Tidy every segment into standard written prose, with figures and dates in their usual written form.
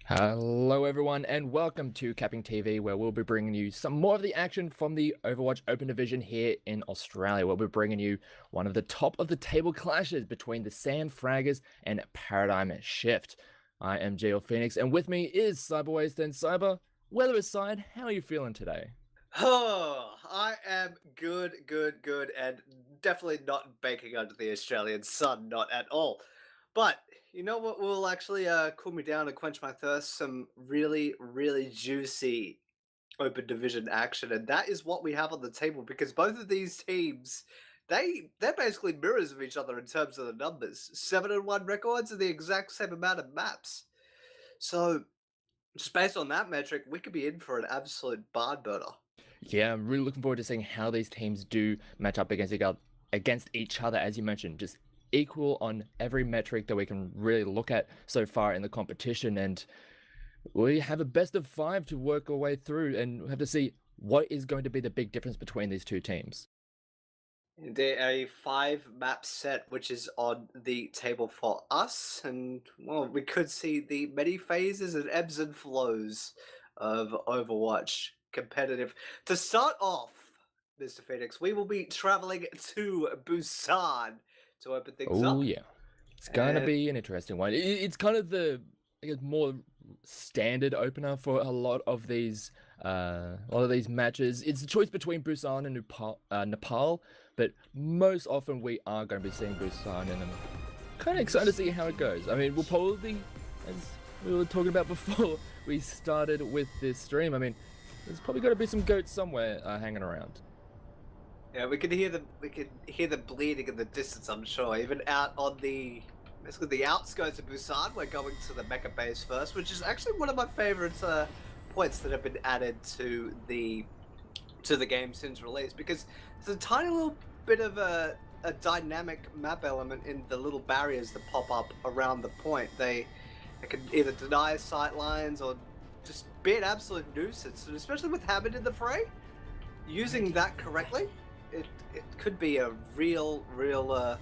Hello everyone and welcome to CappingTV, where we'll be bringing you some more of the action from the Overwatch Open Division here in Australia. We'll be bringing you one of the top of the table clashes between the SandFraggers and Paradigm Shift. I am Geo Phoenix and with me is Cyberwaste and Cyber. Weather aside, how are you feeling today? Oh, I am good, and definitely not baking under the Australian sun, not at all. But you know what will actually cool me down and quench my thirst? Some really juicy open division action, and that is what we have on the table because both of these teams, they're basically mirrors of each other in terms of the numbers. 7-1 records and the exact same amount of maps. So just based on that metric, we could be in for an absolute barn burner. Yeah, I'm really looking forward to seeing how these teams do match up against each other, as you mentioned, just equal on every metric that we can really look at so far in the competition. And we have a best of 5 to work our way through, and we have to see what is going to be the big difference between these two teams. There a 5 map set which is on the table for us, and well, we could see the many phases and ebbs and flows of Overwatch competitive. To start off, Mr. Phoenix, we will be traveling to Busan to open things Oh up. yeah, it's gonna And be an interesting one. It's kind of the, I guess, more standard opener for a lot of these matches. It's a choice between Busan and Nepal, but most often we are going to be seeing Busan, and I'm kind of excited to see how it goes. I mean, we'll probably, as we were talking about before we started with this stream, I mean, there's probably got to be some goats somewhere hanging around. yeah, we can hear the bleeding in the distance, I'm sure. Even out on the basically the outskirts of Busan, we're going to the Mecha base first, which is actually one of my favorite points that have been added to the game since release, because there's a tiny little bit of a dynamic map element in the little barriers that pop up around the point. They can either deny sight lines or just be an absolute nuisance, and especially with Hammond in the fray, using that correctly, it could be a real well,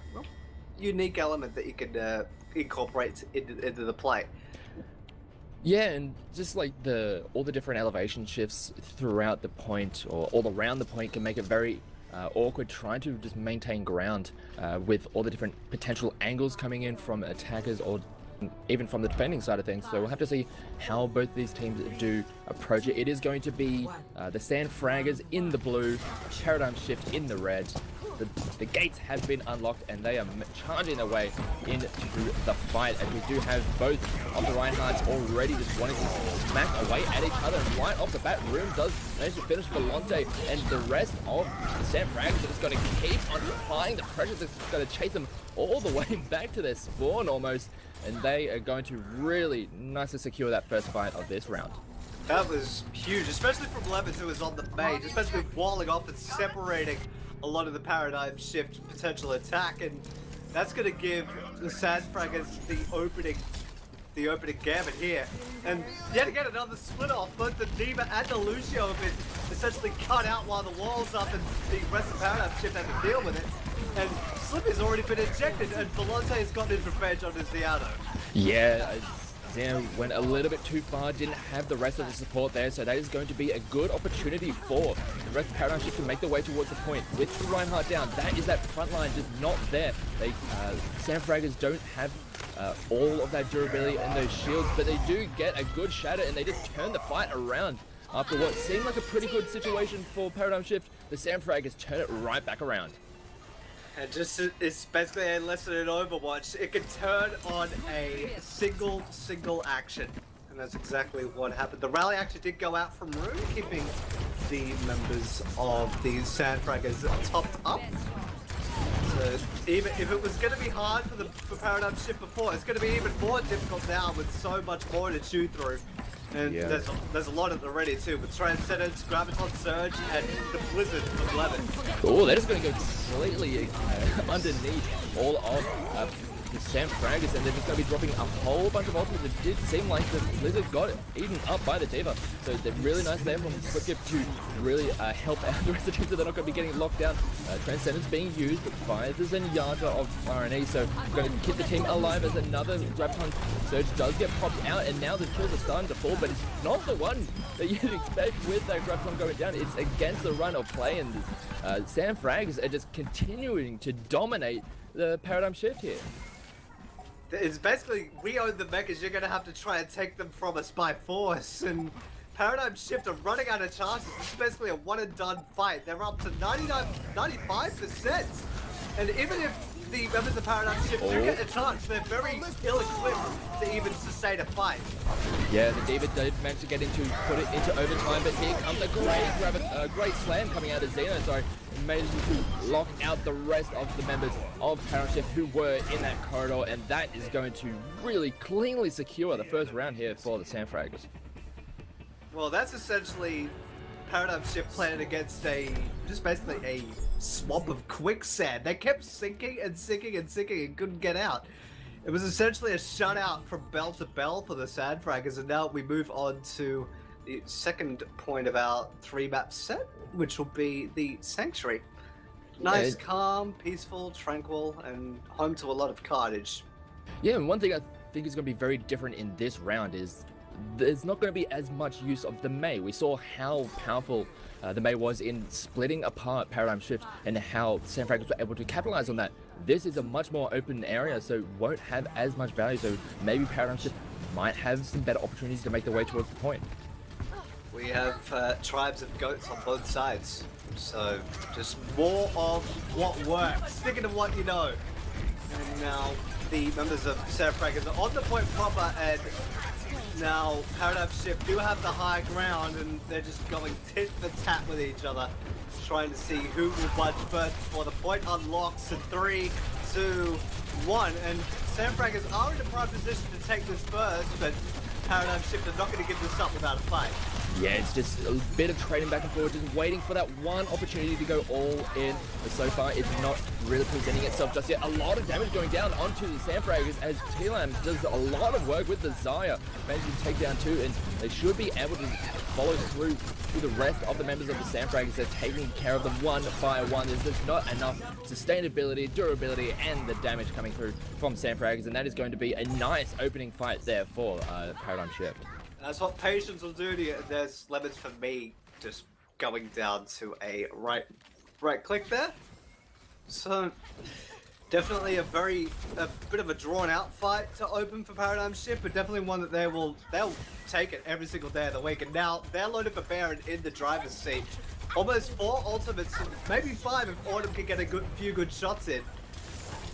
unique element that you can incorporate into the play. Yeah, and just like all the different elevation shifts throughout the point or all around the point can make it very awkward trying to just maintain ground with all the different potential angles coming in from attackers or even from the defending side of things. So we'll have to see how both these teams do approach it. It is going to be the SandFraggers in the blue, Paradigm Shift in the red. The gates have been unlocked and they are charging their way into the fight, as we do have both of the Reinhardts already just wanting to smack away at each other. And right off the bat, Room does manage to finish Volante, and the rest of the SandFraggers are just going to keep on applying the pressure that's going to chase them all the way back to their spawn almost, and they are going to really nicely secure that first fight of this round. That was huge, especially from Levins, who was on the main, especially walling off and separating a lot of the paradigm shift potential attack, and that's going to give the SandFraggers the opening gambit here. And yet again, another split off. Both the Diva and the Lucio have been essentially cut out while the wall's up, and the rest of paradigm shift had to deal with it. And Slippy's already been ejected, and Volante has gotten his revenge on his Ziano. Yeah, Zan went a little bit too far, didn't have the rest of the support there, so that is going to be a good opportunity for the rest of Paradigm Shift to make their way towards the point. With the Reinhardt down, that is that front line just not there. SandFraggers don't have all of that durability in those shields, but they do get a good shatter, and they just turn the fight around. After what seemed like a pretty good situation for Paradigm Shift, the SandFraggers turn it right back around. And just, it's basically a lesson in Overwatch. It can turn on a single action. And that's exactly what happened. The rally actually did go out from Room, keeping the members of the SandFraggers topped up. So even if it was going to be hard for Paradigm Shift before, it's going to be even more difficult now with so much more to chew through. And yeah, there's a lot of the ready too, with Transcendence, Graviton Surge, and the Blizzard of 11. Oh, they're just going to go completely underneath all of the SandFraggers, and they're just going to be dropping a whole bunch of ultimates. It did seem like the Blizzard got eaten up by the D.Va, so they're really nice there from Flipkip to really help out the rest of the team so they're not going to be getting locked down. Transcendence being used by the Zenyatta of RNE, so going to keep the team alive as another Graviton Surge does get popped out, and now the kills are starting to fall, but it's not the one that you'd expect with that Graviton going down. It's against the run of play, and SandFraggers are just continuing to dominate the paradigm shift here. It's basically, we own the mechas, you're going to have to try and take them from us by force, and Paradigm Shift are running out of chances. This is basically a one and done fight. They're up to 95%, and even if the members of Paradigm Shift do get a chance, they're very ill-equipped to even sustain a fight. Yeah, the D.Va did manage to put it into overtime, but here comes a great slam coming out of Xeno, sorry, managing to lock out the rest of the members of Paradigm Shift who were in that corridor, and that is going to really cleanly secure the first round here for the SandFraggers. Well, that's essentially Paradigm Shift playing against just basically a swamp of quicksand. They kept sinking and sinking and sinking and couldn't get out. It was essentially a shutout from bell to bell for the SandFraggers, and now we move on to the second point of our 3-map set, which will be the Sanctuary. Nice, calm, peaceful, tranquil, and home to a lot of carnage. Yeah, and one thing I think is going to be very different in this round is there's not going to be as much use of the Mei. We saw how powerful the Mei was in splitting apart Paradigm Shift and how SandFraggers were able to capitalize on that. This is a much more open area, so won't have as much value, so maybe Paradigm Shift might have some better opportunities to make their way towards the point. We have tribes of goats on both sides, so just more of what works, sticking to what you know. And now the members of SandFraggers are on the point proper, and now Paradigm Shift do have the high ground, and they're just going tit for tat with each other, trying to see who will budge first before the point unlocks in 3, 2, 1. And SandFraggers are in a prime position to take this first, but Paradigm Shift are not going to give this up without a fight. Yeah, it's just a bit of trading back and forth, just waiting for that one opportunity to go all in. But so far, it's not really presenting itself just yet. A lot of damage going down onto the SandFraggers as T-Lam does a lot of work with the Xayah, managing to take down 2, and they should be able to follow through to the rest of the members of the SandFraggers. They're taking care of them one by one. There's just not enough sustainability, durability, and the damage coming through from SandFraggers, and that is going to be a nice opening fight there for Paradigm Shift. That's what patience will do to you. There's lemons for me just going down to a right click there. So definitely a bit of a drawn out fight to open for Paradigm Shift, but definitely one that they'll take it every single day of the week. And now they're loaded for bear and in the driver's seat. Almost 4 ultimates, maybe 5 if Autumn can get a few good shots in.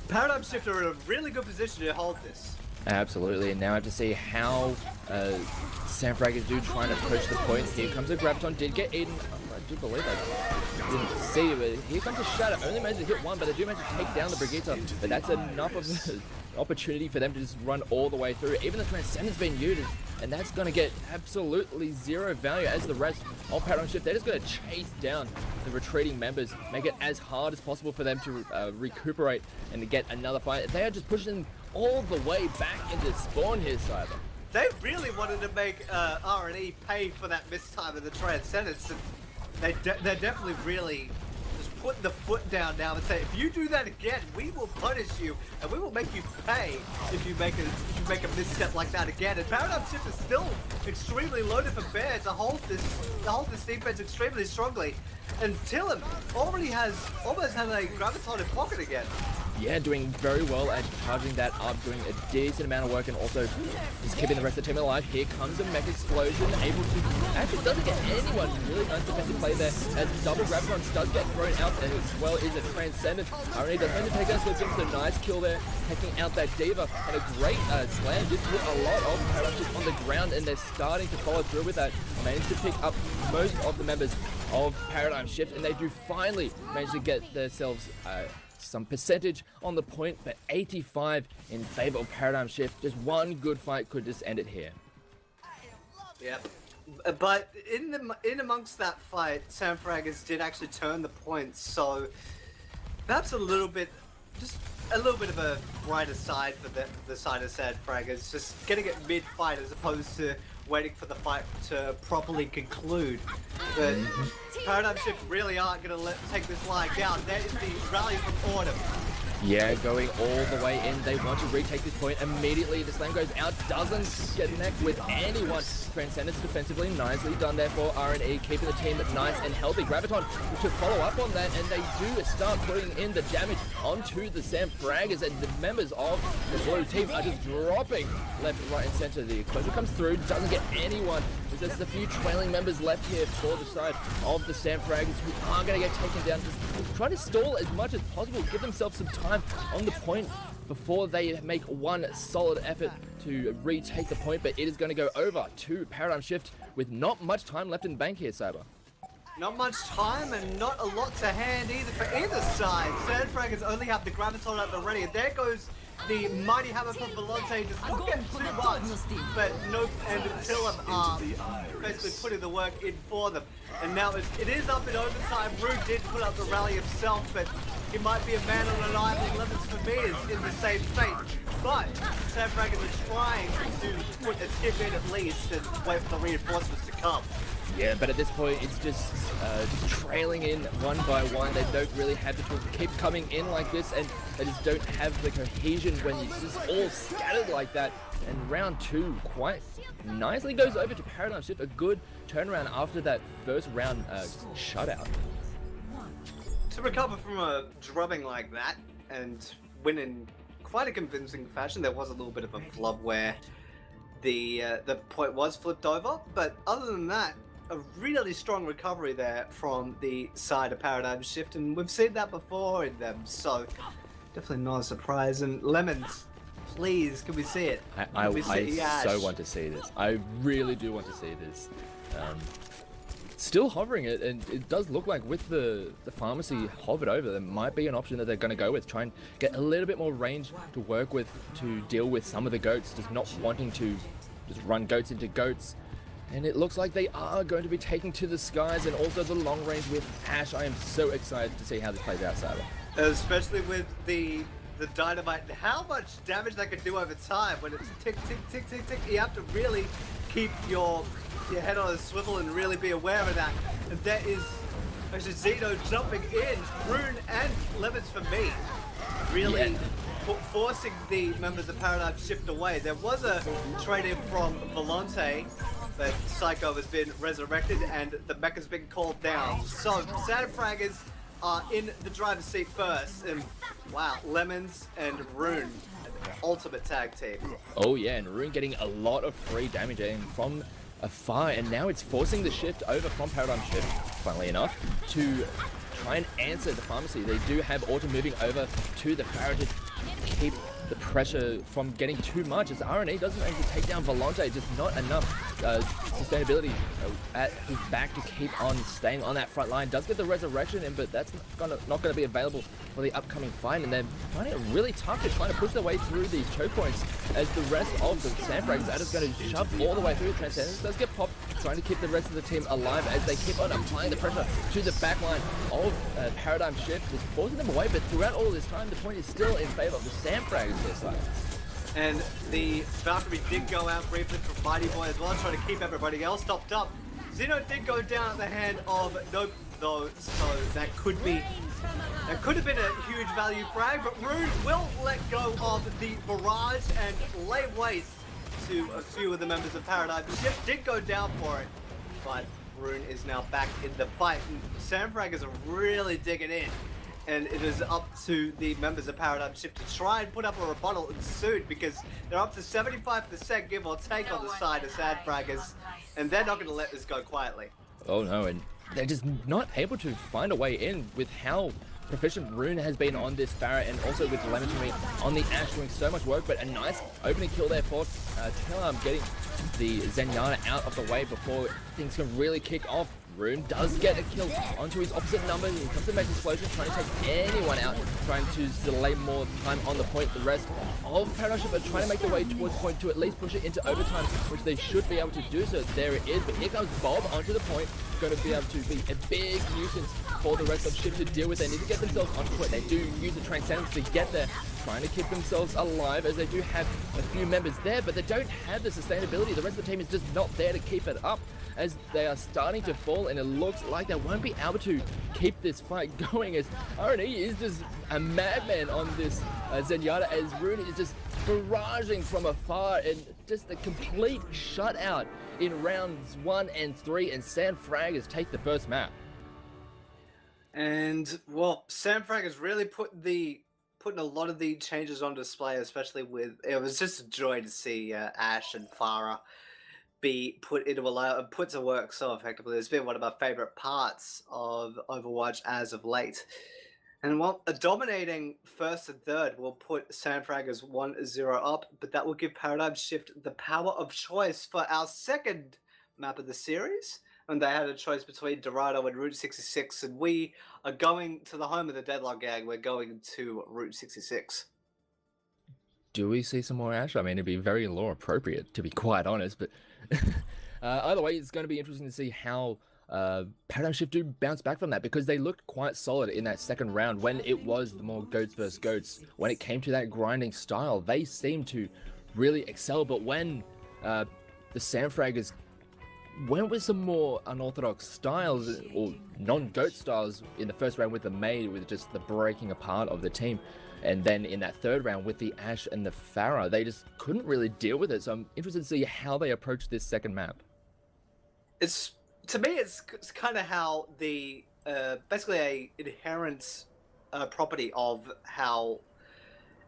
Paradigm Shift are in a really good position to hold this. Absolutely, and now I have to see how SandFraggers do trying to push the point. Here comes a Graviton, did get eaten. I do believe I didn't see it, but here comes a Shatter. Only managed to hit one, but they do manage to take down the Brigitte. But that's enough of an opportunity for them to just run all the way through. Even the Transcendence being used, and that's going to get absolutely zero value as the rest of Paradigm Shift. They're just going to chase down the retreating members, make it as hard as possible for them to recuperate and to get another fight. They are just pushing all the way back into spawn here, Cyber. They really wanted to make RNE pay for that mistime of the Transcendence, and they're definitely really just putting the foot down now and say, if you do that again, we will punish you and we will make you pay if you make a misstep like that again. And Paradigm Shift is still extremely loaded for bear to hold this defense extremely strongly. And Tillum already almost has a Graviton in pocket again. Yeah, doing very well at charging that up, doing a decent amount of work, and also just keeping the rest of the team alive. Here comes a mech explosion, able to actually doesn't get anyone. Really nice defensive play there as double Graviton does get thrown out, and as well is a Transcendence. RNA does manage to take down Slipkins, so nice kill there, taking out that D.Va, and a great slam. Just put a lot of Paradigm on the ground, and they're starting to follow through with that. Managed to pick up most of the members of Paradigm Shift, and they do finally manage to get themselves some percentage on the point, but 85 in favor of Paradigm Shift. Just one good fight could just end it here. Yeah, but in amongst that fight, SandFraggers did actually turn the points, so perhaps a little bit, just a little bit of a brighter side for the side of SandFraggers, just getting it mid-fight as opposed to waiting for the fight to properly conclude. But Paradigm Shift really aren't going to take this line down. There is the rally from Autumn. Yeah, going all the way in. They want to retake this point immediately. The slam goes out, doesn't connect with anyone. Transcendence defensively, nicely done there for RNE, keeping the team nice and healthy. Graviton to follow up on that, and they do start putting in the damage onto the SandFraggers, and the members of the blue team are just dropping left, right, and center. The explosion comes through, doesn't get anyone. There's just a few trailing members left here for the side of the SandFraggers who are going to get taken down. Just trying to stall as much as possible, give themselves some time on the point before they make one solid effort to retake the point, but it is going to go over to Paradigm Shift with not much time left in the bank here, Saber. Not much time and not a lot to hand either for either side. SandFraggers only have the Graviton at the ready, and there goes the Mighty Hammer from Volante, just not getting too much, but no, and Tillum basically putting the work in for them. And now it is up in overtime. Rue did put up the rally himself, but he might be a man on an island. Lemons for me is in the same fate. But SandFraggers are trying to put a tip in at least and wait for the reinforcements to come. Yeah, but at this point, it's just trailing in one by one. They don't really have the tools to keep coming in like this, and they just don't have the cohesion when it's just all scattered like that. And round two quite nicely goes over to Paradigm Shift. A good turnaround after that first round shutout. To recover from a drubbing like that and win in quite a convincing fashion, there was a little bit of a flub where the point was flipped over, but other than that, a really strong recovery there from the side of Paradigm Shift, and we've seen that before in them, so definitely not a surprise. And Lemons, please, can we see it? I so want to see this. I really do want to see this. Still hovering it, and it does look like with the pharmacy hovered over, there might be an option that they're going to go with. Try and get a little bit more range to work with to deal with some of the goats, just not wanting to just run goats into goats. And it looks like they are going to be taking to the skies, and also the long range with Ash. I am so excited to see how this plays out, Saber. Especially with the dynamite and how much damage they can do over time when it's tick, tick, tick, tick, tick. You have to really keep your head on a swivel and really be aware of that. And there is actually Zeno jumping in, Rune and Lemons for me, really forcing the members of Paradigm Shift away. There was a trade-in from Volante, but Psycho has been resurrected and the mech has been called down. So SandFraggers are in the driver's seat first, and wow, Lemons and Rune, ultimate tag team. Oh yeah, and Rune getting a lot of free damage in from afar, and now it's forcing the shift over from Paradigm Shift, funnily enough, to try and answer the pharmacy. They do have Autumn moving over to the Farah to keep the pressure from getting too much, as RNA doesn't manage to take down Volante, just not enough sustainability at his back to keep on staying on that front line. Does get the resurrection in, but that's not going to be available for the upcoming fight, and they're finding it really tough to try to push their way through these choke points, as the rest of the SandFraggers are just going to shove all the way through. Transcendence does get popped, trying to keep the rest of the team alive as they keep on applying the pressure to the back line of Paradigm Shift, just forcing them away. But throughout all this time, the point is still in favor of the SandFraggers here side. And the Valkyrie did go out briefly from Mighty Boy as well, trying to keep everybody else topped up. Zeno did go down at the hand of Nope though, so that could have been a huge value frag, but Rune will let go of the barrage and lay waste to a few of the members of Paradigm. The ship did go down for it, but Rune is now back in the fight, and SandFraggers are really digging in. And it is up to the members of Paradigm Shift to try and put up a rebuttal soon, because they're up to 75% give or take on the side of SandFraggers, and they're not going to let this go quietly. Oh no, and they're just not able to find a way in with how proficient Rune has been on this Farah, and also with Lemon for me on the Ash doing so much work. But a nice opening kill there for Tillum, getting the Zenyatta out of the way before things can really kick off. Rune does get a kill onto his opposite number. He comes to make explosion, trying to take anyone out, trying to delay more time on the point. The rest of Paradigm Shift are trying to make their way towards the point to at least push it into overtime, which they should be able to do. So there it is. But here comes Bob onto the point, going to be able to be a big nuisance for the rest of Shift to deal with. They need to get themselves on foot. They do use the Transcendence to get there, trying to keep themselves alive as they do have a few members there, but they don't have the sustainability. The rest of the team is just not there to keep it up as they are starting to fall, and it looks like they won't be able to keep this fight going as RNE is just a madman on this Zenyatta as Rune is just barraging from afar and just a complete shutout in rounds 1 and 3, and SandFraggers take the first map. And well, SandFraggers really putting a lot of the changes on display, especially with it was just a joy to see Ash and Farah be put to work so effectively. It's been one of my favorite parts of Overwatch as of late. And while a dominating first and third will put SandFraggers 1-0 up, but that will give Paradigm Shift the power of choice for our second map of the series. And they had a choice between Dorado and Route 66, and we are going to the home of the Deadlock Gang. We're going to Route 66. Do we see some more Ash? I mean, it'd be very lore appropriate, to be quite honest, but either way, it's going to be interesting to see how Paradigm Shift do bounce back from that, because they looked quite solid in that second round when it was the more goats versus goats. When it came to that grinding style, they seemed to really excel, but when the SandFraggers went with some more unorthodox styles or non-goat styles in the first round with the Maid, with just the breaking apart of the team, and then in that third round with the Ash and the Pharah, they just couldn't really deal with it. So I'm interested to see how they approach this second map. To me, it's kind of how the basically a inherent property of how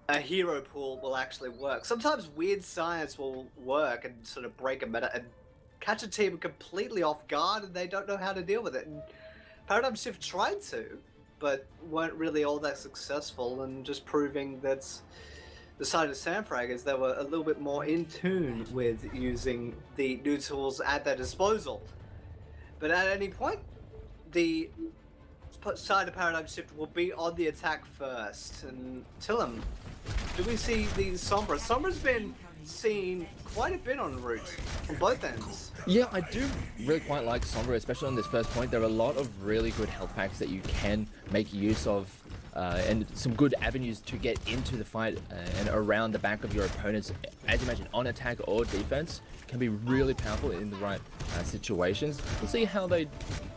a hero pool will actually work. Sometimes weird science will work and sort of break a meta and catch a team completely off guard, and they don't know how to deal with it. And Paradigm Shift tried to, but weren't really all that successful, and just proving that the side of SandFraggers, they were a little bit more in tune with using the new tools at their disposal. But at any point, the side of Paradigm Shift will be on the attack first. And Tillum, do we see the Sombra? Sombra's been seen quite a bit on route on both ends. Yeah, I do really quite like Sombra, especially on this first point. There are a lot of really good health packs that you can make use of, and some good avenues to get into the fight and around the back of your opponents, as you mentioned, on attack or defense, can be really powerful in the right situations. We'll see how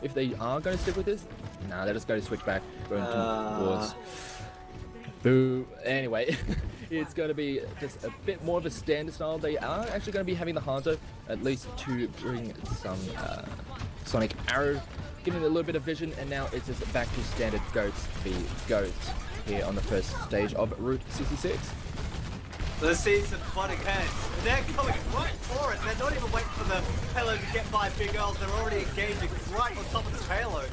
if they are going to stick with this. Nah, they're just going to switch back, going towards. Boo. Anyway, it's going to be just a bit more of a standard style. They are actually going to be having the Hanzo, at least to bring some Sonic Arrow, giving it a little bit of vision, and now it's just back to standard goats v goats here on the first stage of Route 66. Let's see some flooding heads. They're going right for it. They're not even waiting for the payload to get by Big Earls. They're already engaging right on top of the payload.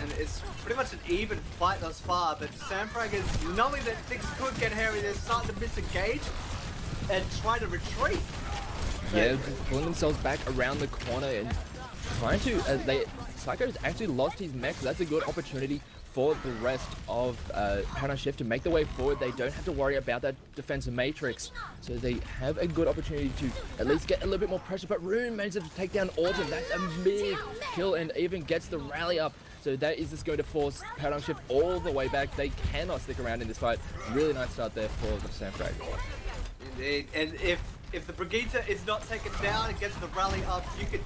And it's pretty much an even fight thus far, but SandFraggers, knowing that things could get hairy, they're starting to disengage and try to retreat. Yeah, just pulling themselves back around the corner and trying to, Psycho's actually lost his mech, so that's a good opportunity for the rest of Paradigm Shift to make their way forward. They don't have to worry about that defensive matrix, so they have a good opportunity to at least get a little bit more pressure, but Rune manages to take down Autumn. That's a big kill and even gets the rally up. So that is just going to force Paradigm Shift all the way back. They cannot stick around in this fight. Really nice start there for the SandFraggers. Indeed, and if the Brigitte is not taken down and gets the rally up, you could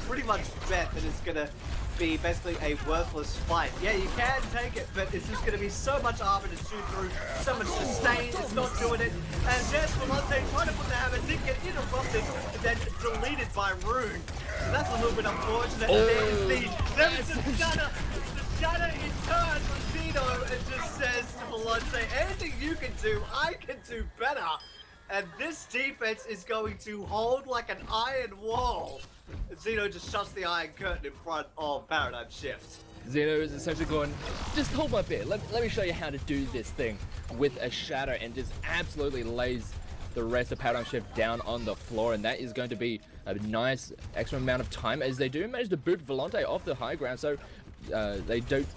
pretty much bet that it's going to be basically a worthless fight. Yeah, you can take it, but it's just going to be so much armor to shoot through, so much sustain, it's not doing it. And there's Volante trying to put the hammer, did get interrupted, and then deleted by Rune. So that's a little bit unfortunate. There's the Shatter in turn from Zeno and just says to Volante, anything you can do, I can do better. And this defense is going to hold like an iron wall. Zeno just shuts the iron curtain in front of Paradigm Shift. Zeno is essentially going, just hold my beer. Let me show you how to do this thing with a shatter, and just absolutely lays the rest of Paradigm Shift down on the floor. And that is going to be a nice extra amount of time, as they do manage to boot Volante off the high ground. So they don't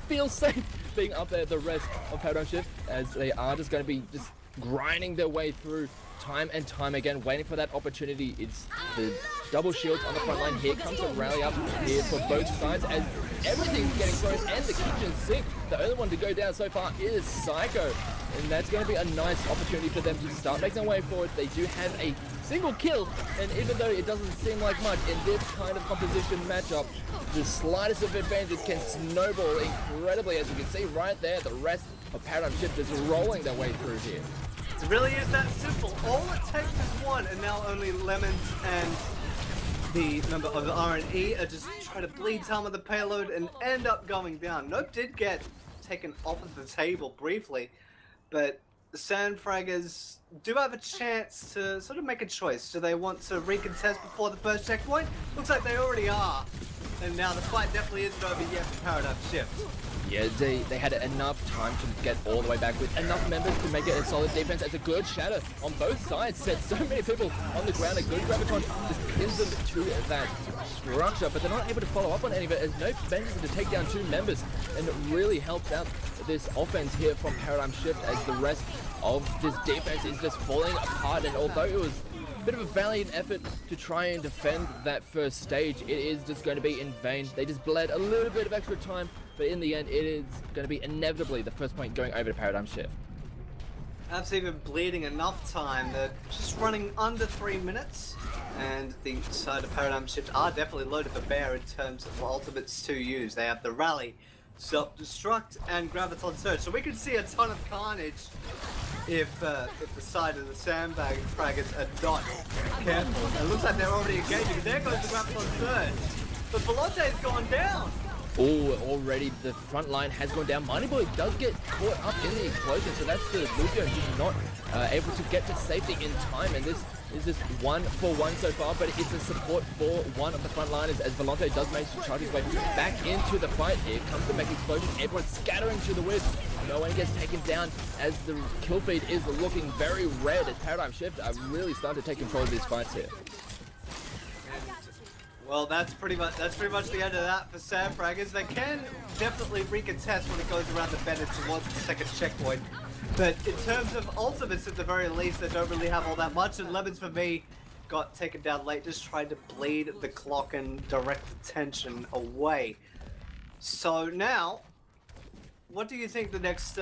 feel safe being up there, the rest of Paradigm Shift, as they are just going to be just grinding their way through time and time again, waiting for that opportunity. It's the double shields on the front line. Here comes a rally up here for both sides as everything's getting thrown and the kitchen sink. The only one to go down so far is Psycho. And that's going to be a nice opportunity for them to start making their way forward. They do have a single kill, and even though it doesn't seem like much in this kind of composition matchup, the slightest of advantages can snowball incredibly. As you can see right there, the rest of Paradigm Shift is rolling their way through here. It really is that simple. All it takes is one, and now only Lemons and the member of the R&E are just trying to bleed some of the payload and end up going down. Nope did get taken off of the table briefly, but the SandFraggers do have a chance to sort of make a choice. Do they want to recontest before the first checkpoint? Looks like they already are. And now the fight definitely isn't over yet for Paradigm Shift. Yeah, they had enough time to get all the way back with enough members to make it a solid defense. As a good shatter on both sides set so many people on the ground. A good graviton just pins them to that structure, but they're not able to follow up on any of it as no members to take down 2 members, and it really helps out this offense here from Paradigm Shift as the rest of this defense is just falling apart. And although it was a bit of a valiant effort to try and defend that first stage, it is just going to be in vain. They just bled a little bit of extra time, but in the end it is going to be inevitably the first point going over to Paradigm Shift. That's even bleeding enough time. They're just running under 3 minutes, and the side of Paradigm Shift are definitely loaded for bear in terms of ultimates to use. They have the rally, self-destruct, and graviton surge. So we could see a ton of carnage if the side of the SandFraggers are not careful. It looks like they're already engaging. There goes the graviton surge. But Volonte's gone down. Oh, already the front line has gone down. Moneyboy does get caught up in the explosion, so that's the Lucio who's not able to get to safety in time. And this is just 1-for-1 so far, but it's a support for one of the front liners as Volonte does manage to charge his way back into the fight. Here comes the mech explosion. Everyone's scattering to the wind. No one gets taken down as the kill feed is looking very red as Paradigm Shift are really starting to take control of these fights here. Well, that's pretty much the end of that for SandFraggers. They can definitely recontest when it goes around the bend towards the second checkpoint. But in terms of ultimates, at the very least, they don't really have all that much. And Lemons, for me, got taken down late, just trying to bleed the clock and direct attention away. So now, what do you think the next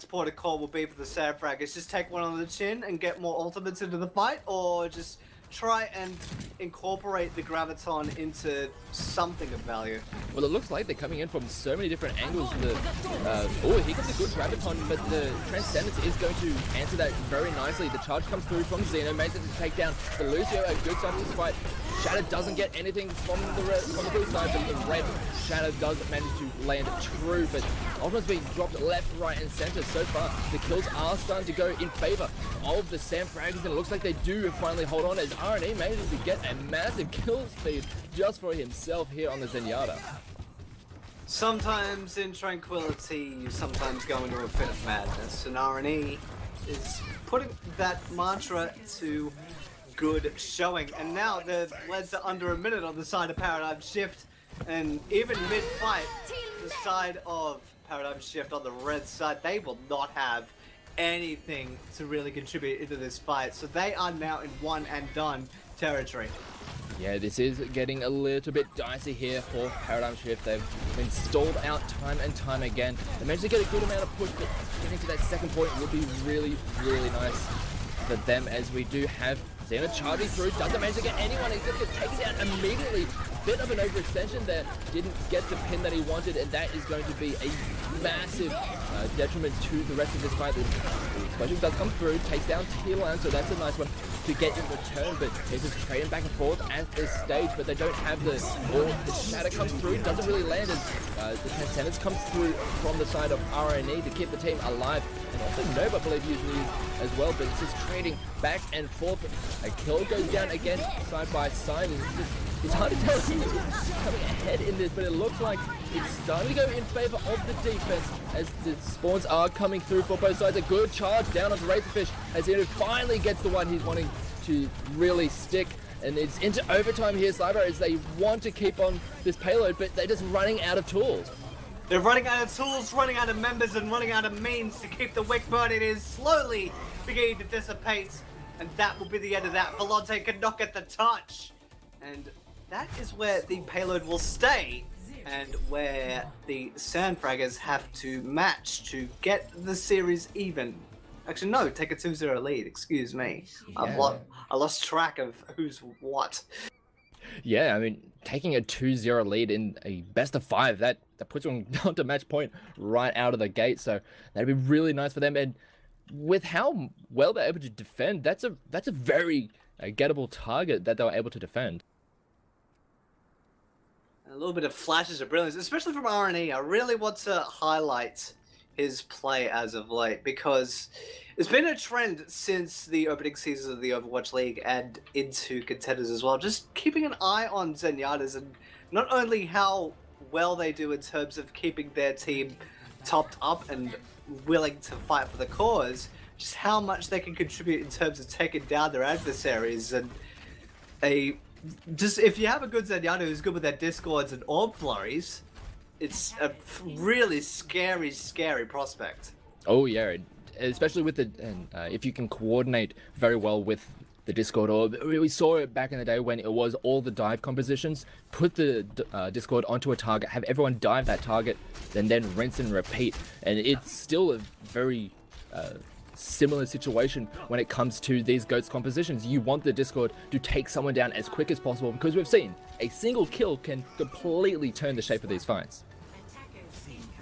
port of call will be for the SandFraggers? Just take one on the chin and get more ultimates into the fight, or just try and incorporate the graviton into something of value? Well, it looks like they're coming in from so many different angles. Oh, here comes a good graviton, but the Transcendence is going to answer that very nicely. The charge comes through from Xeno, makes it to take down the Lucio. A good start to this fight. Shadow doesn't get anything from the blue side, but the red Shadow does manage to land true, but Ultimate's being dropped left, right, and center. So far, the kills are starting to go in favor of the SandFraggers, and it looks like they do finally hold on as R&E manages to get a massive kill speed just for himself here on the Zenyatta. Sometimes in tranquility, you sometimes go into a fit of madness, and R&E is putting that mantra to good showing. And now the leads are under a minute on the side of Paradigm Shift, and even mid-fight, the side of Paradigm Shift on the red side, they will not have anything to really contribute into this fight. So they are now in one and done territory. Yeah, this is getting a little bit dicey here for Paradigm Shift. They've been stalled out time and time again. They managed to get a good amount of push, but getting to that second point would be really, really nice for them, as we do have Xeno charging through. Doesn't manage to get anyone. He just gets taken down immediately. Bit of an overextension there. Didn't get the pin that he wanted, and that is going to be a massive detriment to the rest of this fight. The explosion does come through, takes down T-Line, so that's a nice one to get in return, but they're just trading back and forth at this stage, but they don't have the Shatter comes through, doesn't really land as the Transcendence comes through from the side of RNE to keep the team alive, and also Nova, I believe, using as well, but it's just trading back and forth. A kill goes down again, side by side, and it's hard to tell who's coming ahead in this, but it looks like it's starting to go in favor of the defense as the spawns are coming through for both sides. A good charge down onto Razorfish as he finally gets the one he's wanting to really stick. And it's into overtime here, Cyber, as they want to keep on this payload, but they're just running out of tools. They're running out of tools, running out of members, and running out of means to keep the wick burning. It is slowly beginning to dissipate, and that will be the end of that. Volonte cannot get the touch. And that is where the payload will stay, and where the SandFraggers have to match to get the series even. Actually, no, take a 2-0 lead, excuse me. Yeah. I lost track of who's what. Yeah, I mean, taking a 2-0 lead in a best of 5, that puts them down to match point right out of the gate. So that'd be really nice for them. And with how well they're able to defend, that's a very gettable target that they were able to defend. A little bit of flashes of brilliance, especially from RNE. I really want to highlight his play as of late, because it's been a trend since the opening season of the Overwatch League and into contenders as well. Just keeping an eye on Zenyatta's, and not only how well they do in terms of keeping their team topped up and willing to fight for the cause, just how much they can contribute in terms of taking down their adversaries. And if you have a good Zenyatta who's good with their discords and orb flurries, it's a really scary prospect. Oh yeah, especially with if you can coordinate very well with the Discord orb. We saw it back in the day when it was all the dive compositions. Put the Discord onto a target, have everyone dive that target, and then rinse and repeat. And it's still a very similar situation when it comes to these Ghost compositions. You want the Discord to take someone down as quick as possible, because we've seen a single kill can completely turn the shape of these fights.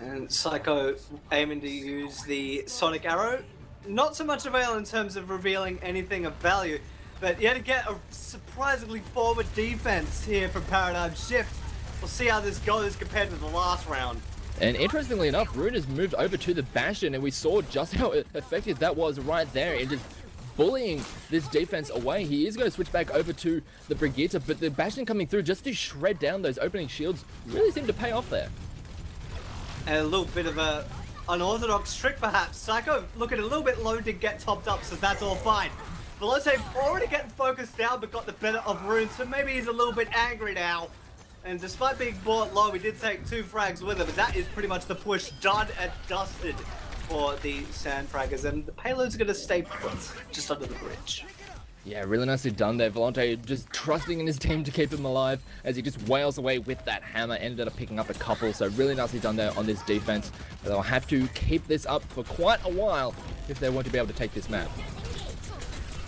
And Psycho aiming to use the Sonic Arrow. Not so much avail in terms of revealing anything of value, but yet again a surprisingly forward defense here from Paradigm Shift. We'll see how this goes compared to the last round. And interestingly enough, Rune has moved over to the Bastion, and we saw just how effective that was right there in just bullying this defense away. He is going to switch back over to the Brigitte, but the Bastion coming through just to shred down those opening shields really seemed to pay off there. And a little bit of a unorthodox trick perhaps. Psycho looking a little bit low to get topped up, so that's all fine. Veloce already getting focused down, but got the better of Rune, so maybe he's a little bit angry now. And despite being bought low, we did take 2 frags with him, but that is pretty much the push done and dusted for the SandFraggers, and the payload's going to stay put just under the bridge. Yeah, really nicely done there. Volante just trusting in his team to keep him alive as he just wails away with that hammer. Ended up picking up a couple, so really nicely done there on this defense. They'll have to keep this up for quite a while if they want to be able to take this map.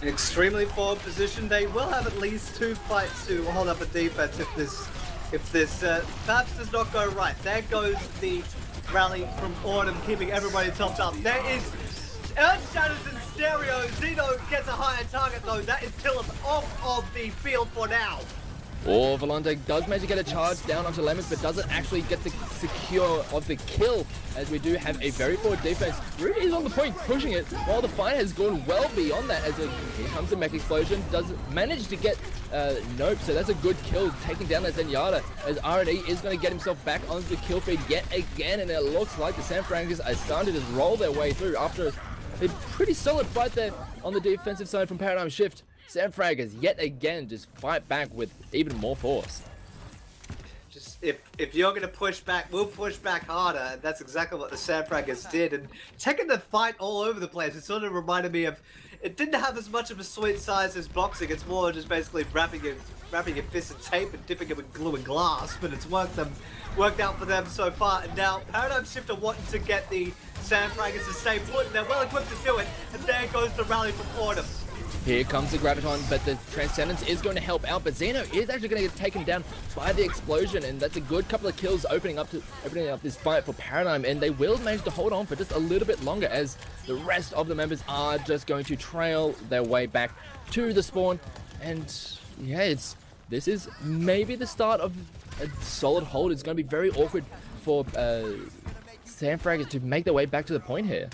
An extremely forward position. They will have at least 2 fights to hold up a defense if this perhaps does not go right. There goes the rally from Autumn, keeping everybody topped up. There is Earth Shatters in stereo. Zeno gets a higher target though. That is Tillum off of the field for now. Oh, Volante does manage to get a charge down onto Lemons, but doesn't actually get the secure of the kill, as we do have a very forward defense. Ruby is on the point, pushing it, while the fight has gone well beyond that, as here comes the mech explosion. Does manage to get nope, so that's a good kill, taking down that Zenyatta, as RNE is going to get himself back onto the kill feed yet again, and it looks like the SandFraggers are starting to just roll their way through after a pretty solid fight there on the defensive side from Paradigm Shift. SandFraggers yet again just fight back with even more force. Just if you're gonna push back, we'll push back harder. That's exactly what the SandFraggers did, and taking the fight all over the place. It sort of reminded me of. It didn't have as much of a sweet size as boxing. It's more just basically wrapping your fist in tape and dipping them in glue and glass. But it's worked out for them so far. And now Paradigm Shift are wanting to get the SandFraggers to stay put, and they're well equipped to do it. And there goes the rally from Autumn. Here comes the Graviton, but the Transcendence is going to help out, but Zeno is actually going to get taken down by the explosion, and that's a good couple of kills opening up this fight for Paradigm, and they will manage to hold on for just a little bit longer, as the rest of the members are just going to trail their way back to the spawn. And yeah, this is maybe the start of a solid hold. It's going to be very awkward for SandFraggers to make their way back to the point here.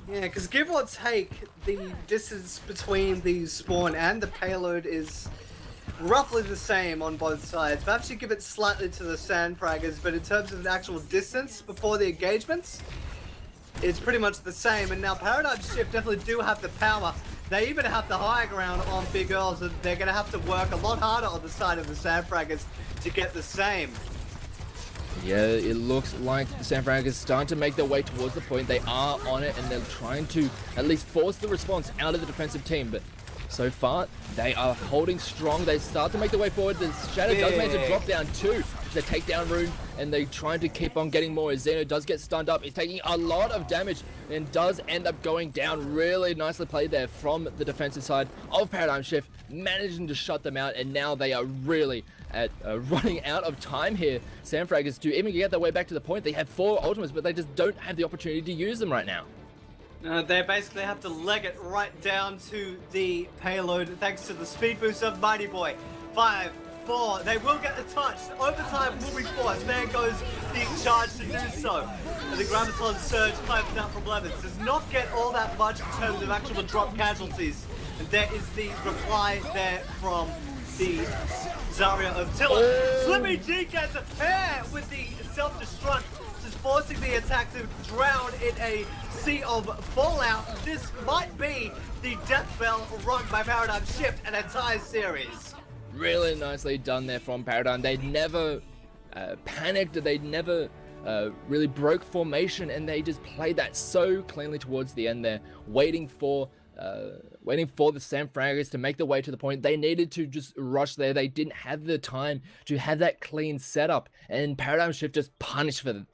Yeah, because give or take, the distance between the spawn and the payload is roughly the same on both sides. Perhaps you give it slightly to the SandFraggers, but in terms of the actual distance before the engagements, it's pretty much the same. And now Paradigm Shift definitely do have the power. They even have the higher ground on Big Earls, and they're going to have to work a lot harder on the side of the SandFraggers to get the same. Yeah, it looks like the SandFraggers starting to make their way towards the point. They are on it, and they're trying to at least force the response out of the defensive team. But so far, they are holding strong. They start to make their way forward. The Shadow does manage to drop down too. The takedown rune, and they're trying to keep on getting more. Zeno does get stunned up. He's taking a lot of damage and does end up going down. Really nicely played there from the defensive side of Paradigm Shift, managing to shut them out, and now they are really at running out of time here. SandFraggers, to even get their way back to the point, they have 4 ultimates, but they just don't have the opportunity to use them right now. They basically have to leg it right down to the payload thanks to the speed boost of Mighty Boy. 5, 4, they will get the touch. Overtime will be forced. There goes the charge to do so. And the Graviton Surge climbs out from Levins. Does not get all that much in terms of actual drop casualties. And there is the reply there from the Zarya of Tiller. Slimmie G gets a pair with the self-destruct, just forcing the attack to drown in a sea of fallout. This might be the death bell rung by Paradigm Shift an entire series. Really nicely done there from Paradigm. They never panicked. They never really broke formation, and they just played that so cleanly towards the end there, waiting for the SandFraggers to make their way to the point. They needed to just rush there. They didn't have the time to have that clean setup, and Paradigm Shift just punished them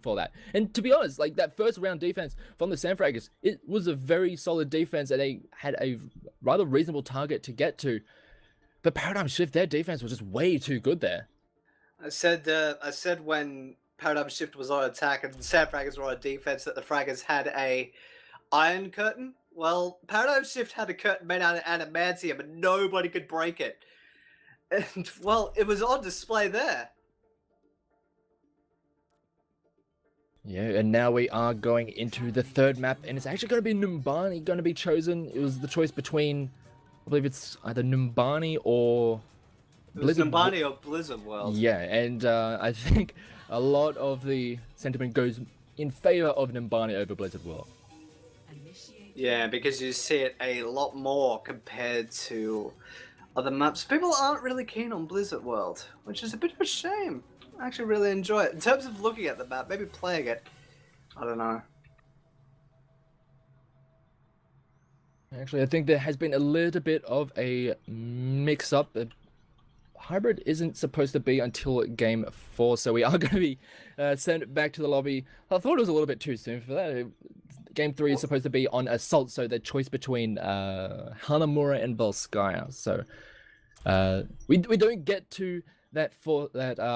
for that. And to be honest, like that first round defense from the SandFraggers, it was a very solid defense, and they had a rather reasonable target to get to. But Paradigm Shift, their defense was just way too good there. I said when Paradigm Shift was on attack and the SandFraggers were on defense that the Fraggers had a iron curtain. Well, Paradigm Shift had a curtain made out of adamantium and nobody could break it. And, well, it was on display there. Yeah, and now we are going into the third map, and it's actually going to be Numbani going to be chosen. It was the choice between, I believe it's either Numbani or Blizzard. Numbani or Blizzard World. Yeah, and I think a lot of the sentiment goes in favor of Numbani over Blizzard World. Yeah, because you see it a lot more compared to other maps. People aren't really keen on Blizzard World, which is a bit of a shame. I actually really enjoy it. In terms of looking at the map, maybe playing it, I don't know. Actually, I think there has been a little bit of a mix-up. Hybrid isn't supposed to be until game 4, so we are going to be sent back to the lobby. I thought it was a little bit too soon for that. Game 3 is supposed to be on Assault, so the choice between Hanamura and Volskaya. So we don't get to that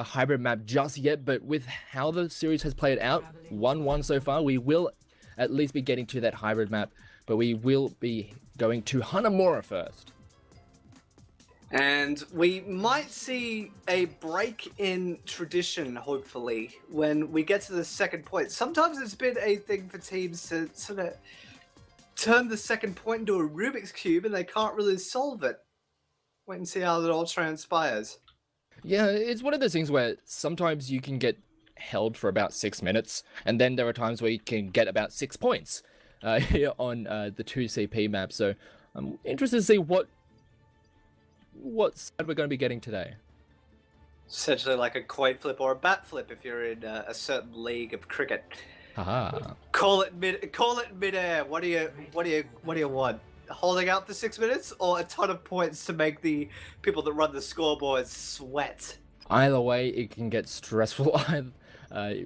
hybrid map just yet, but with how the series has played out, 1-1 so far, we will at least be getting to that hybrid map, but we will be going to Hanamura first. And we might see a break in tradition, hopefully, when we get to the second point. Sometimes it's been a thing for teams to sort of turn the second point into a Rubik's Cube and they can't really solve it. Wait and see how it all transpires. Yeah, it's one of those things where sometimes you can get held for about 6 minutes, and then there are times where you can get about 6 points here on the 2CP map. So I'm interested to see what side we're going to be getting today. Essentially like a coin flip or a bat flip if you're in a certain league of cricket. Haha. Call it midair. What do you want? Holding out for 6 minutes or a ton of points to make the people that run the scoreboards sweat? Either way, it can get stressful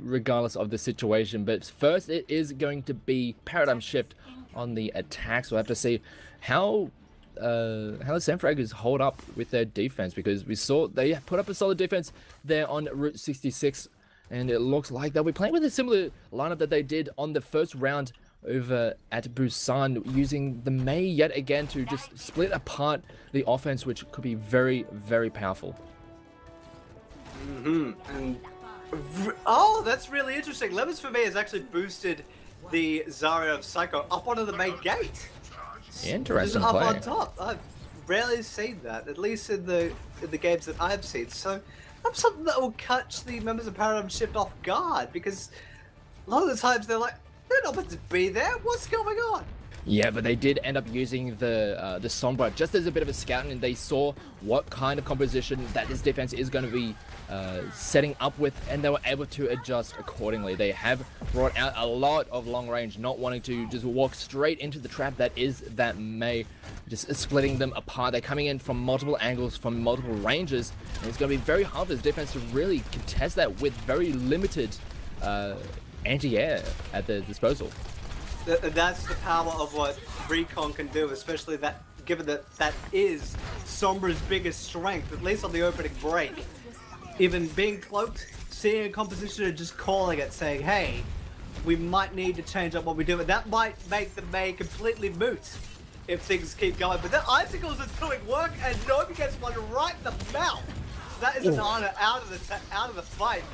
regardless of the situation. But first, it is going to be Paradigm Shift on the attack. So we'll have to see how the SandFraggers hold up with their defense, because we saw they put up a solid defense there on Route 66, and it looks like they'll be playing with a similar lineup that they did on the first round over at Busan, using the Mei yet again to just split apart the offense, which could be very, very powerful. And oh, that's really interesting. Lemons for me has actually boosted the Zarya of Psycho up onto the main gate. Interesting Just play. up on top. I've rarely seen that, at least in the games that I've seen. So that's something that will catch the members of Paradigm Shift off guard, because a lot of the times they're like, they're not meant to be there. What's going on? Yeah, but they did end up using the Sombra just as a bit of a scout, and they saw what kind of composition that this defense is going to be setting up with, and they were able to adjust accordingly. They have brought out a lot of long range, not wanting to just walk straight into the trap that is that Mei, just splitting them apart. They're coming in from multiple angles, from multiple ranges, and it's going to be very hard for this defense to really contest that with very limited anti-air at their disposal. That's the power of what Recon can do, especially that given that that is Sombra's biggest strength, at least on the opening break. Even being cloaked, seeing a composition and just calling it, saying, hey, we might need to change up what we do, and that might make the Mei completely moot if things keep going. But the icicles are doing work, and Nobi gets one right in the mouth. That is an honor out of the fight.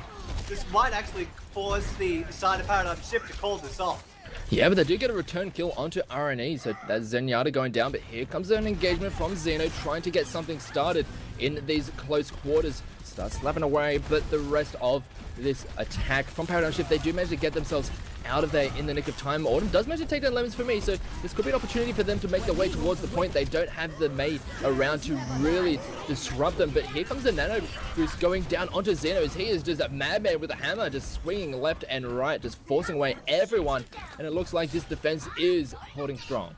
This might actually force the side of Paradigm Shift to call this off. Yeah, but they do get a return kill onto RNE, so that's Zenyatta going down, but here comes an engagement from Xeno trying to get something started in these close quarters. Starts slapping away, but the rest of this attack from Paradigm Shift, they do manage to get themselves out of there in the nick of time. Autumn does manage to take down Lemons for me, so this could be an opportunity for them to make their way towards the point. They don't have the Mei around to really disrupt them, but here comes the Nano Boost going down onto Xeno as he is just a madman with a hammer, just swinging left and right, just forcing away everyone, and it looks like this defense is holding strong.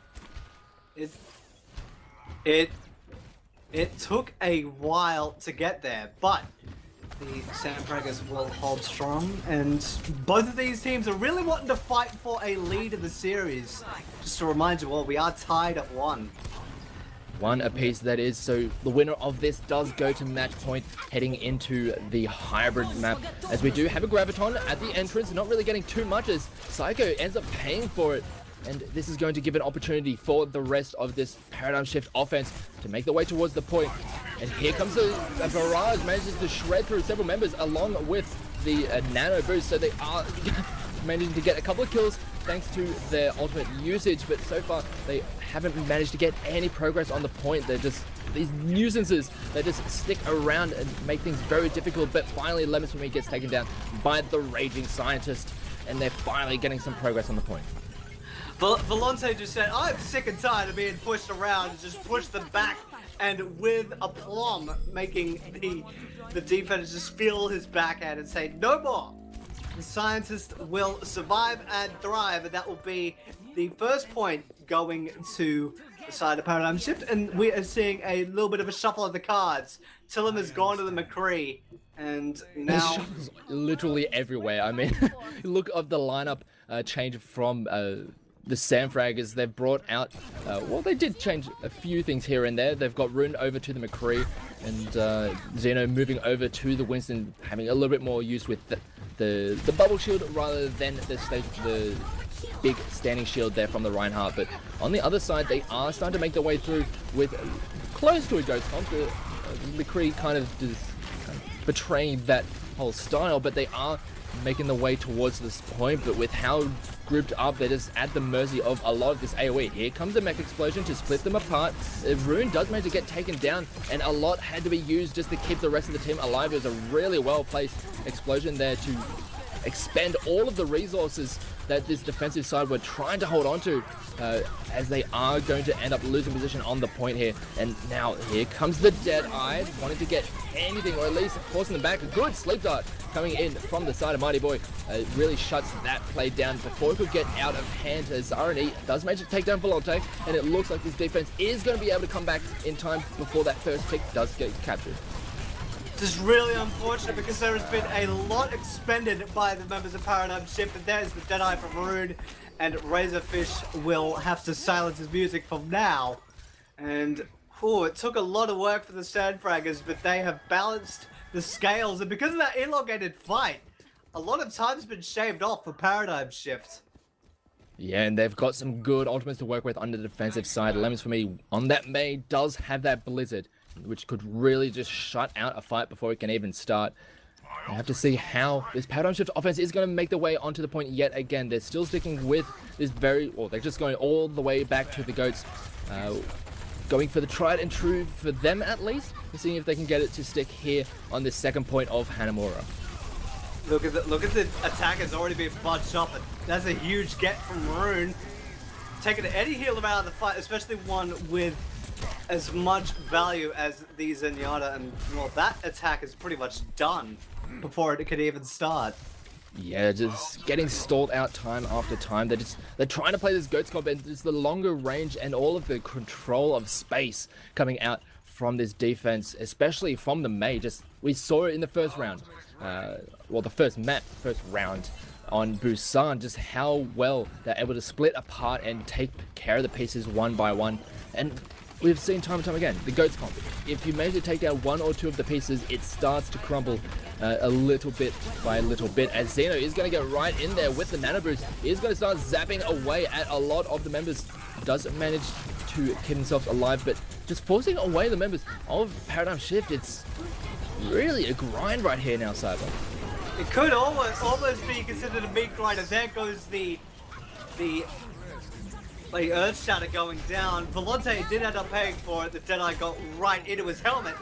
It took a while to get there, but the SandFraggers will hold strong, and both of these teams are really wanting to fight for a lead in the series. Just to remind you all, we are tied at 1. 1 apiece, that is, so the winner of this does go to match point heading into the hybrid map, as we do have a Graviton at the entrance, not really getting too much as Psycho ends up paying for it. And this is going to give an opportunity for the rest of this Paradigm Shift offense to make their way towards the point. And here comes a barrage, manages to shred through several members along with the Nano Boost. So they are managing to get a couple of kills thanks to their ultimate usage. But so far, they haven't managed to get any progress on the point. They're just these nuisances that just stick around and make things very difficult. But finally, Lemons for me gets taken down by the Raging Scientist. And they're finally getting some progress on the point. Volante just said, I'm sick and tired of being pushed around, and just push them back, and with aplomb, making the defense just feel his backhand and say, no more. The Scientist will survive and thrive, and that will be the first point going to the side of Paradigm Shift, and we are seeing a little bit of a shuffle of the cards. Tillum has gone to the McCree, and now... shuffles literally everywhere. I mean, look at the lineup change from... the SandFraggers. They've brought out, well, they did change a few things here and there. They've got Rune over to the McCree, and Xeno moving over to the Winston, having a little bit more use with the bubble shield rather than the big standing shield there from the Reinhardt. But on the other side, they are starting to make their way through with close to a Ghost Hunt. McCree kind of just betraying that whole style, but they are making their way towards this point, but with how grouped up, they're just at the mercy of a lot of this AoE. Here comes the mech explosion to split them apart. Rune does manage to get taken down, and a lot had to be used just to keep the rest of the team alive. It was a really well-placed explosion there to expend all of the resources that this defensive side were trying to hold on to, as they are going to end up losing position on the point here. And now here comes the Deadeye, wanting to get anything, or at least forcing them back. A good sleep dart coming in from the side of Mighty Boy. Really shuts that play down before it could get out of hand, as RNE does manage to take down Volante, and it looks like this defense is going to be able to come back in time before that first tick does get captured. This is really unfortunate because there has been a lot expended by the members of Paradigm Shift, and there's the Deadeye from Rune, and Razorfish will have to silence his music from now. And it took a lot of work for the SandFraggers, but they have balanced the scales, and because of that elongated fight, a lot of time's been shaved off for Paradigm Shift. Yeah, and they've got some good ultimates to work with on the defensive side. Lemons for me on that Mei does have that Blizzard, which could really just shut out a fight before it can even start. I have to see how this Paradigm Shift offense is going to make their way onto the point yet again. They're still sticking with this they're just going all the way back to the goats. Going for the tried and true for them at least. We're seeing if they can get it to stick here on this second point of Hanamura. Look at the attack has already been fudged up, and that's a huge get from Rune. taken any healer out of the fight, especially one with as much value as the Zenyatta, and well, that attack is pretty much done before it could even start. Yeah, just getting stalled out time after time. They're trying to play this Goats comp, and just the longer range and all of the control of space coming out from this defense, especially from the Mei. Just we saw it in the first round, well, the first round on Busan, just how well they're able to split apart and take care of the pieces one by one. And we've seen time and time again, the Goats comp, if you manage to take down one or two of the pieces, it starts to crumble a little bit by little bit, as Xeno is going to get right in there with the nano boost. He's going to start zapping away at a lot of the members. Doesn't manage to keep himself alive, but just forcing away the members of Paradigm Shift. It's really a grind right here now, Cyber. It could almost be considered a meat grinder. There goes the Earth Shatter going down. Volante did end up paying for it. The Deadeye got right into his helmet.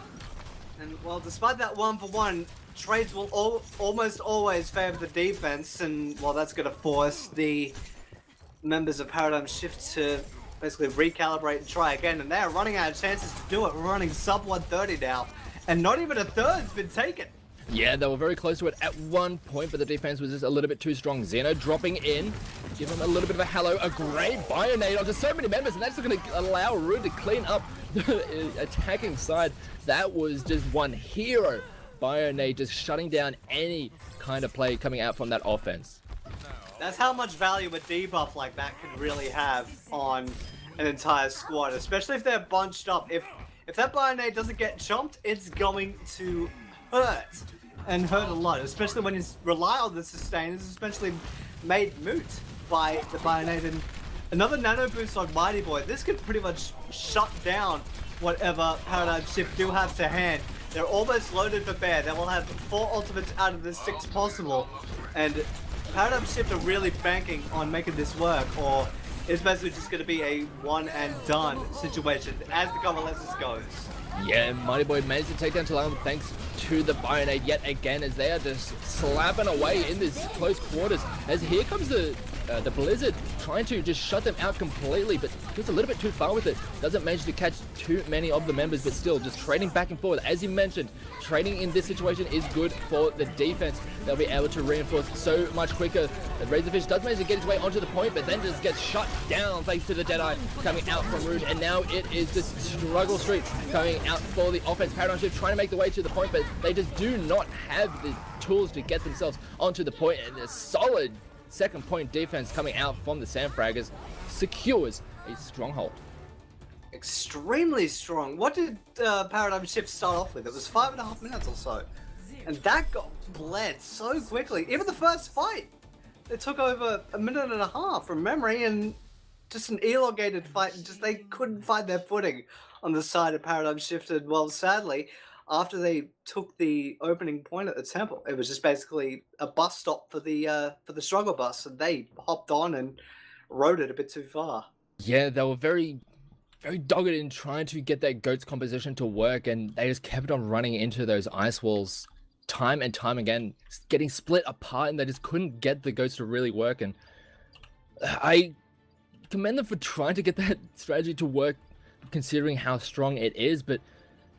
And well, despite that 1-for-1, trades will almost always favor the defense, and well, that's going to force the members of Paradigm Shift to basically recalibrate and try again. And they're running out of chances to do it. We're running sub 130 now, and not even a third's been taken. Yeah, they were very close to it at one point, but the defense was just a little bit too strong. Xeno dropping in, give him a little bit of a hello, a great Bionade onto so many members, and that's going to allow Rude to clean up the attacking side. That was just one hero Bionade, just shutting down any kind of play coming out from that offense. That's how much value a debuff like that can really have on an entire squad, especially if they're bunched up. If that Bionade doesn't get chomped, it's going to hurt, and hurt a lot, especially when you rely on the sustain. It's especially made moot by the Bionade. And another nano boost on Mighty Boy. This could pretty much shut down whatever Paradigm Shift do have to hand. They're almost loaded for bear. They will have 4 ultimates out of the 6 possible, and Paradigm Shift are really banking on making this work, or it's basically just going to be a one and done situation as the convalescence goes. Yeah, Mighty Boy managed to take down Talam thanks to the Bionade yet again, as they are just slapping away in this close quarters. As here comes the Blizzard trying to just shut them out completely, but goes a little bit too far with it. Doesn't manage to catch too many of the members, but still just trading back and forth. As you mentioned, trading in this situation is good for the defense. They'll be able to reinforce so much quicker. The Razorfish does manage to get his way onto the point, but then just gets shut down thanks to the Deadeye coming out from Rude. And now it is just struggle streak coming out for the offense. Paradigm Shift trying to make the way to the point, but they just do not have the tools to get themselves onto the point. And a solid second point defense coming out from the SandFraggers secures a stronghold. Extremely strong. What did Paradigm Shift start off with? It was 5.5 minutes or so, and that got bled so quickly. Even the first fight, it took over 1.5 minutes from memory, and just an elongated fight, and just they couldn't find their footing on the side of Paradigm Shift. And well, sadly, after they took the opening point at the temple, it was just basically a bus stop for the struggle bus, and they hopped on and rode it a bit too far. Yeah, they were very dogged in trying to get their Goats composition to work, and they just kept on running into those ice walls time and time again, getting split apart, and they just couldn't get the Goats to really work. And I commend them for trying to get that strategy to work, considering how strong it is, but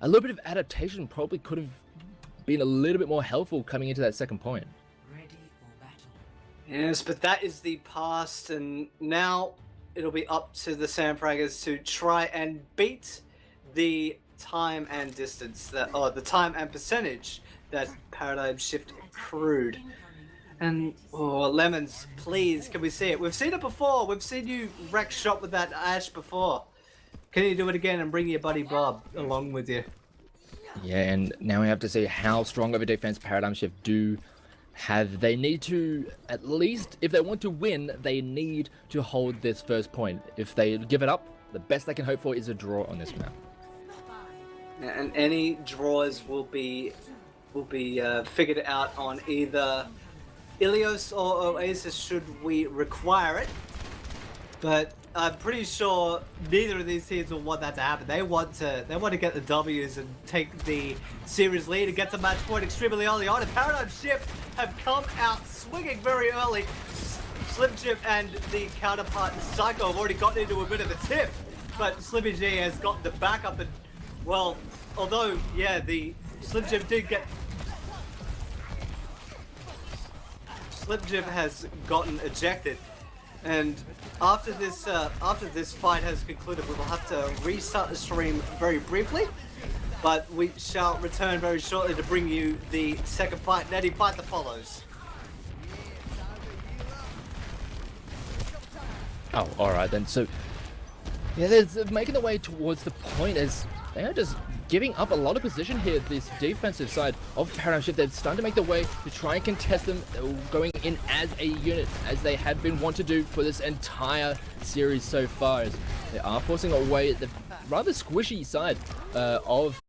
a little bit of adaptation probably could have been a little bit more helpful coming into that second point. Ready for battle. Yes, but that is the past, and now it'll be up to the SandFraggers to try and beat the time and distance, or the time and percentage that Paradigm Shift accrued. And, oh, Lemons, please, can we see it? We've seen it before. We've seen you wreck shop with that Ash before. Can you do it again and bring your buddy Bob along with you? Yeah, and now we have to see how strong of a defense Paradigm Shift do have. They need to, at least, if they want to win, they need to hold this first point. If they give it up, the best they can hope for is a draw on this map. And any draws will be figured out on either Ilios or Oasis should we require it. But I'm pretty sure neither of these teams will want that to happen. They want to get the W's and take the series lead and get the match point extremely early on. And Paradigm Shift have come out swinging very early, Slim Jim and the counterpart Psycho have already gotten into a bit of a tiff, but Slimmy G has gotten the backup and, well, although, yeah, the Slim Jim did get... Slim Jim has gotten ejected, and after this fight has concluded, we will have to restart the stream very briefly, but we shall return very shortly to bring you the second fight, Nettie fight that follows. Oh, alright then. So, yeah, they're making their way towards the point as they are just giving up a lot of position here. This defensive side of Paradigm Shift, they're starting to make their way to try and contest them, going in as a unit, as they had been want to do for this entire series so far. As they are forcing away the rather squishy side of